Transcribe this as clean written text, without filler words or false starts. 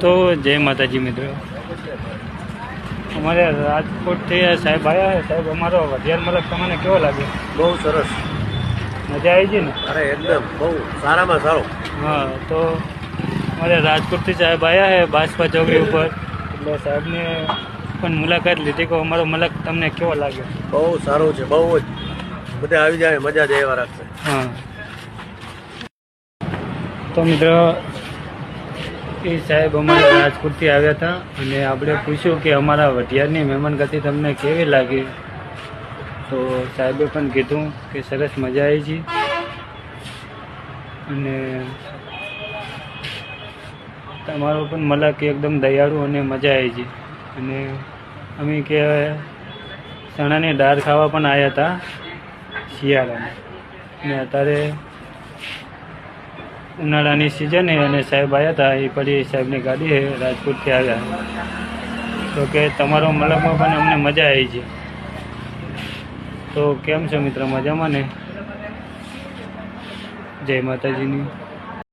તો જય માતાજી મિત્રો, અમારે રાજકોટથી સાહેબ આવ્યા છે. સાહેબ, અમારો વઢિયાર મલક તમને કેવો લાગે? બહુ સરસ, મજા આવી છે ને? અરે એકદમ બહુ સારામાં સારો. હા, તો અમારે રાજકોટથી સાહેબ આવ્યા છે બાસપા ચોકડી ઉપર, એટલે સાહેબને પણ મુલાકાત લીધી કે અમારો મલક તમને કેવો લાગે? બહુ સારું છે, બહુ જ. બધા આવી જાય, મજા જ એવા રાખશે. હા, તો મિત્રો એ સાહેબ અમારા રાજકોટથી આવ્યા હતા અને આપણે પૂછ્યું કે અમારા વઢિયારની મહેમાનગતિ તમને કેવી લાગી, તો સાહેબે પણ કીધું કે સરસ મજા આવી છે અને તમારો પણ મલક એકદમ દયાળુ અને મજા આવી છે. અને અમે કે ચણાની દાળ ખાવા પણ આવ્યા હતા શિયાળામાં, અને અત્યારે ઉનાળાની સિઝન છે અને સાહેબ આવ્યા હતા. એ પડી સાહેબની ગાડી છે, રાજકોટથી આવ્યા. તો કે તમારો મલકમાં પણ અમને મજા આવી છે. તો કેમ છો મિત્ર, મજામાં ને? જય માતાજીની.